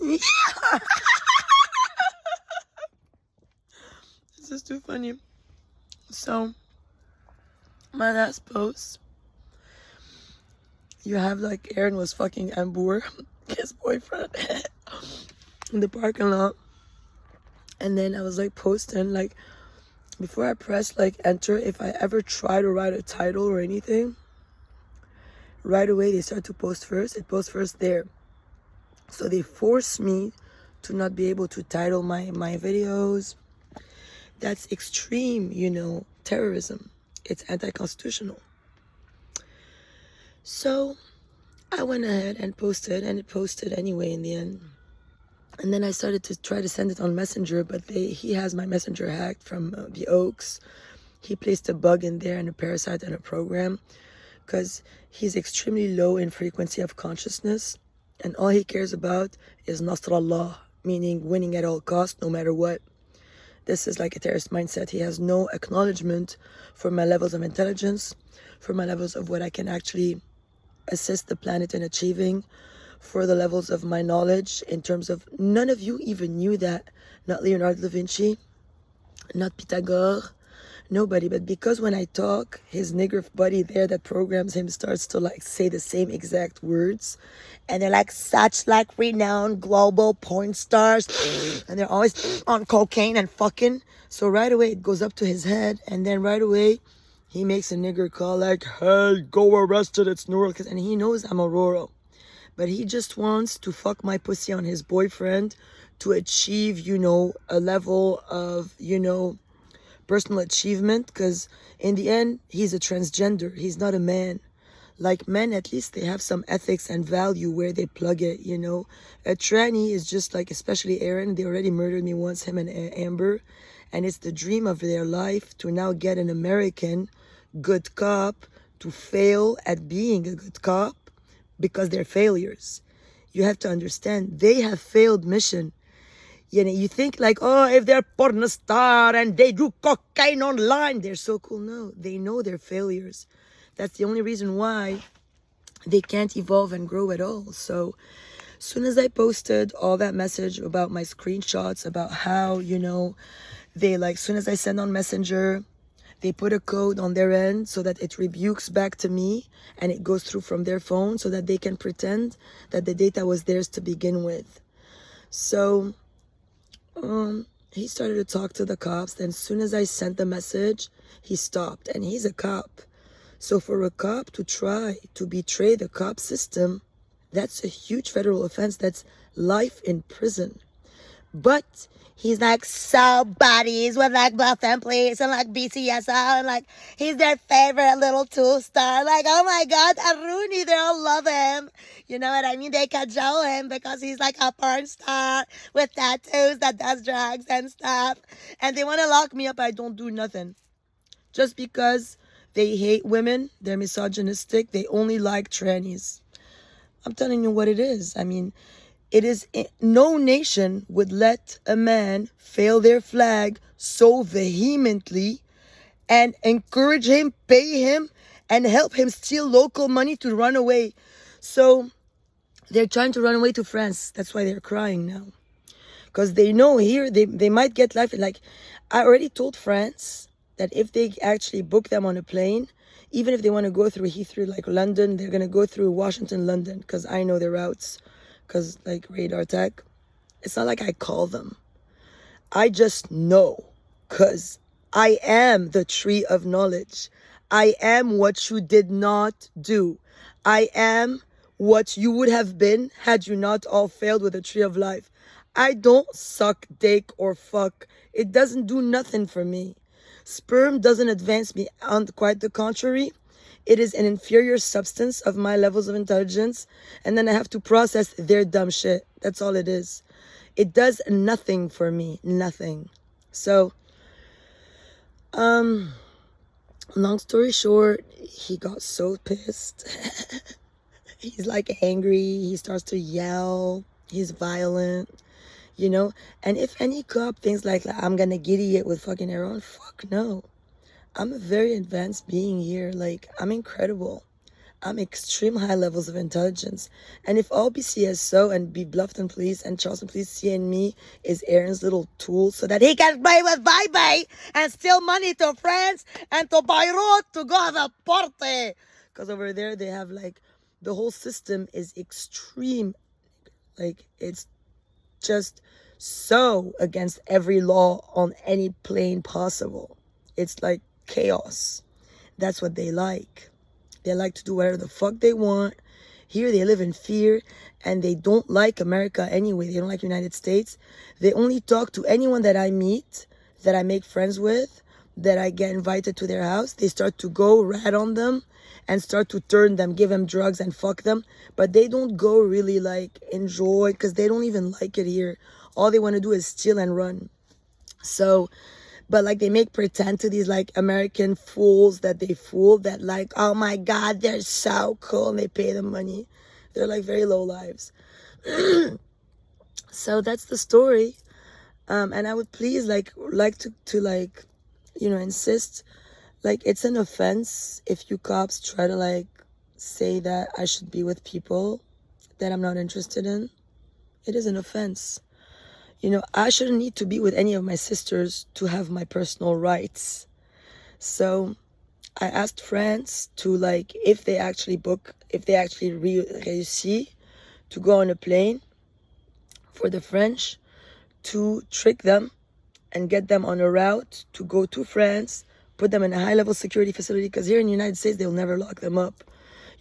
Yeah. This is too funny. So, my last post, you have like Aaron was fucking Amber, his boyfriend, in the parking lot. And then I was like posting, like, before I press like enter, if I ever try to write a title or anything, right away they start to post first. It posts first there. So they force me to not be able to title my videos. That's extreme, terrorism. It's anti-constitutional. So I went ahead and posted, and it posted anyway in the end. And then I started to try to send it on Messenger, but he has my Messenger hacked from the Oaks. He placed a bug in there and a parasite and a program because he's extremely low in frequency of consciousness. And all he cares about is Nasrallah, meaning winning at all costs, no matter what. This is like a terrorist mindset. He has no acknowledgement for my levels of intelligence, for my levels of what I can actually assist the planet in achieving, for the levels of my knowledge in terms of none of you even knew that. Not Leonardo da Vinci, not Pythagoras, nobody. But because when I talk, his nigger buddy there that programs him starts to like say the same exact words. And they're like such like renowned global porn stars. And they're always on cocaine and fucking. So right away it goes up to his head. And then right away he makes a nigger call like, hey, go arrest it, it's Neural. And he knows I'm AURORA. But he just wants to fuck my pussy on his boyfriend to achieve, a level of, personal achievement. Because in the end, he's a transgender. He's not a man. Like men, at least they have some ethics and value where they plug it, A tranny is just like, especially Aaron, they already murdered me once, him and Amber. And it's the dream of their life to now get an American good cop to fail at being a good cop because they're failures. You have to understand, they have failed mission. You think like, oh, if they're porn star and they do cocaine online, they're so cool. No, they know they're failures. That's the only reason why they can't evolve and grow at all. So as soon as I posted all that message about my screenshots, about how, they like, as soon as I send on Messenger, they put a code on their end so that it rebukes back to me and it goes through from their phone so that they can pretend that the data was theirs to begin with. So he started to talk to the cops. Then as soon as I sent the message, he stopped. And he's a cop. So for a cop to try to betray the cop system, that's a huge federal offense. That's life in prison. But he's like so buddies with like Buff and Police and like BCSO and like he's their favorite little two-star. Like, oh my God, Aruni, they all love him. You know what I mean? They cajole him because he's like a porn star with tattoos that does drugs and stuff. And they want to lock me up. I don't do nothing. Just because they hate women, they're misogynistic, they only like trannies. I'm telling you what it is. I mean, it is no nation would let a man fail their flag so vehemently and encourage him, pay him, and help him steal local money to run away. So they're trying to run away to France. That's why they're crying now. Because they know here they might get life. Like, I already told France that if they actually book them on a plane, even if they want to go through Heathrow, like London, they're going to go through Washington, London, because I know their routes. Because like radar tech, it's not like I call them. I just know because I am the tree of knowledge. I am what you did not do. I am what you would have been had you not all failed with the tree of life. I don't suck dick or fuck. It doesn't do nothing for me. Sperm doesn't advance me, on quite the contrary. It is an inferior substance of my levels of intelligence, and then I have to process their dumb shit. That's all it is. It does nothing for me. Nothing. So, long story short, he got so pissed. He's like angry. He starts to yell. He's violent. And if any cop thinks like I'm gonna giddy it with fucking air on, fuck no. I'm a very advanced being here. Like, I'm incredible. I'm extreme high levels of intelligence. And if all BCSO and be Bluffton Police and Charleston Police seeing me is Aaron's little tool so that he can play with Vibe and steal money to France and to Beirut to go have a party. Because over there they have like, the whole system is extreme. Like, it's just so against every law on any plane possible. It's like chaos. That's what they like. They like to do whatever the fuck they want. Here they live in fear, and they don't like America anyway. They don't like United States. They only talk to anyone that I meet, that I make friends with, that I get invited to their house. They start to go rat on them and start to turn them, give them drugs and fuck them. But they don't go really like enjoy, because they don't even like it here. All they want to do is steal and run. So, but like they make pretend to these like American fools that they fool, that like, oh my God, they're so cool, and they pay them money. They're like very low lives. So that's the story. And I would please like to like, you know, insist, like, it's an offense if you cops try to like say that I should be with people that I'm not interested in. It is an offense. You know, I shouldn't need to be with any of my sisters to have my personal rights. So I asked France to like, if they actually réussi to go on a plane for the French, to trick them and get them on a route to go to France, put them in a high-level security facility, because here in the United States, they'll never lock them up.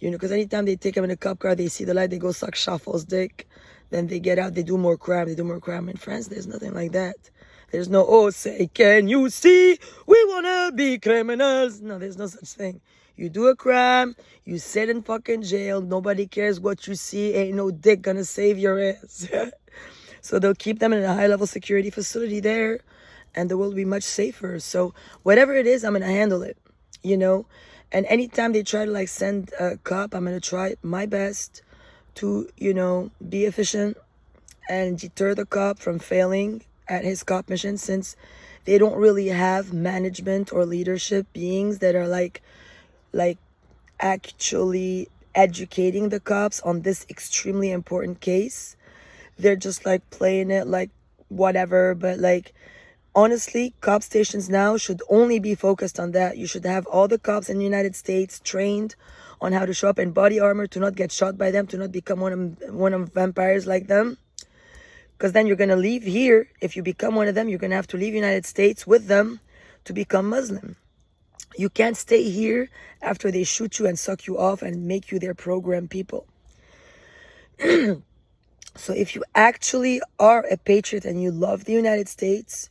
You know, because anytime they take them in a cop car, they see the light, they go suck Shuffle's dick. Then they get out, they do more crime, In France, there's nothing like that. There's no, oh, say, can you see, we wanna be criminals. No, there's no such thing. You do a crime, you sit in fucking jail, nobody cares what you see, ain't no dick gonna save your ass. So they'll keep them in a high-level security facility there, and the world will be much safer. So whatever it is, I'm gonna handle it, you know? And anytime they try to like send a cop, I'm gonna try my best to, you know, be efficient and deter the cop from failing at his cop mission, since they don't really have management or leadership beings that are like actually educating the cops on this extremely important case. They're just like playing it like whatever. But like, honestly, cop stations now should only be focused on that. You should have all the cops in the United States trained on how to show up in body armor, to not get shot by them, to not become one of vampires like them. Because then you're going to leave here. If you become one of them, you're going to have to leave the United States with them to become Muslim. You can't stay here after they shoot you and suck you off and make you their program people. So if you actually are a patriot and you love the United States,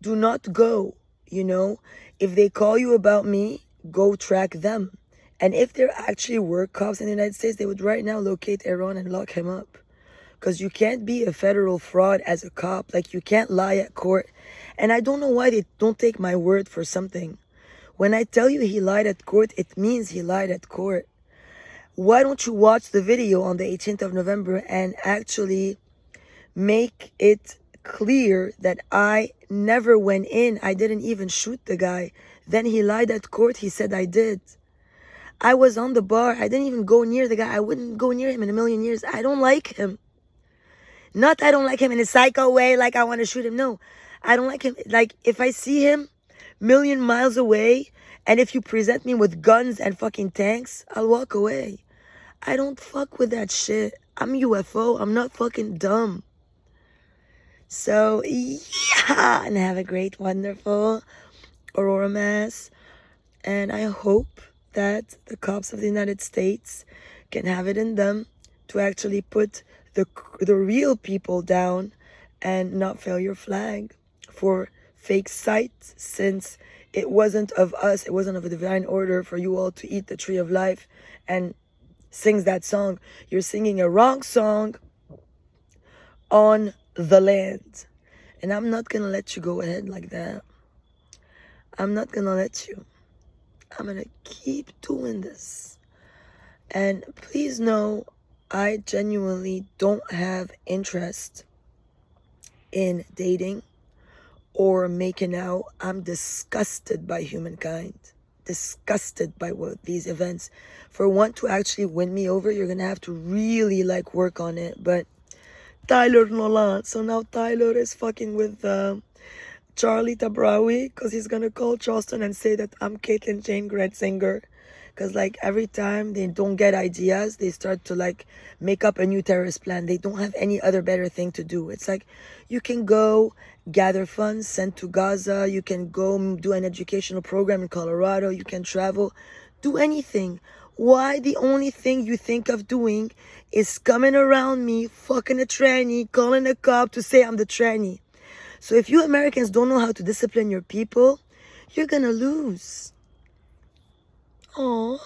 do not go, you know. If they call you about me, go track them. And if there actually were cops in the United States, they would right now locate Aaron and lock him up. Because you can't be a federal fraud as a cop. Like, you can't lie at court. And I don't know why they don't take my word for something. When I tell you he lied at court, it means he lied at court. Why don't you watch the video on the 18th of November and actually make it clear that I never went in. I didn't even shoot the guy. Then he lied at court. He said I did. I was on the bar. I didn't even go near the guy. I wouldn't go near him in a million years. I don't like him. Not I don't like him in a psycho way, like I want to shoot him. No, I don't like him. Like, if I see him million miles away, and if you present me with guns and fucking tanks, I'll walk away. I don't fuck with that shit. I'm UFO. I'm not fucking dumb. So, yeah, and have a great, wonderful Aurora Mass. And I hope that the cops of the United States can have it in them to actually put the real people down and not fail your flag for fake sight, since it wasn't of us, it wasn't of a divine order for you all to eat the tree of life and sings that song. You're singing a wrong song on the land. And I'm not gonna let you go ahead like that. I'm not gonna let you. I'm gonna keep doing this. And please know, I genuinely don't have interest in dating or making out. I'm disgusted by humankind. disgusted by these events. For one to actually win me over, you're gonna have to really like work on it. But Tyler Nolan, so now Tyler is fucking with Charlie Tabrawi, because he's gonna call Charleston and say that I'm Caitlyn Jane Gretzinger. Because like every time they don't get ideas, they start to like make up a new terrorist plan. They don't have any other better thing to do. It's like you can go gather funds, send to Gaza. You can go do an educational program in Colorado. You can travel, do anything. Why the only thing you think of doing is coming around me, fucking a tranny, calling a cop to say I'm the tranny? So if you Americans don't know how to discipline your people, you're gonna lose. Aww.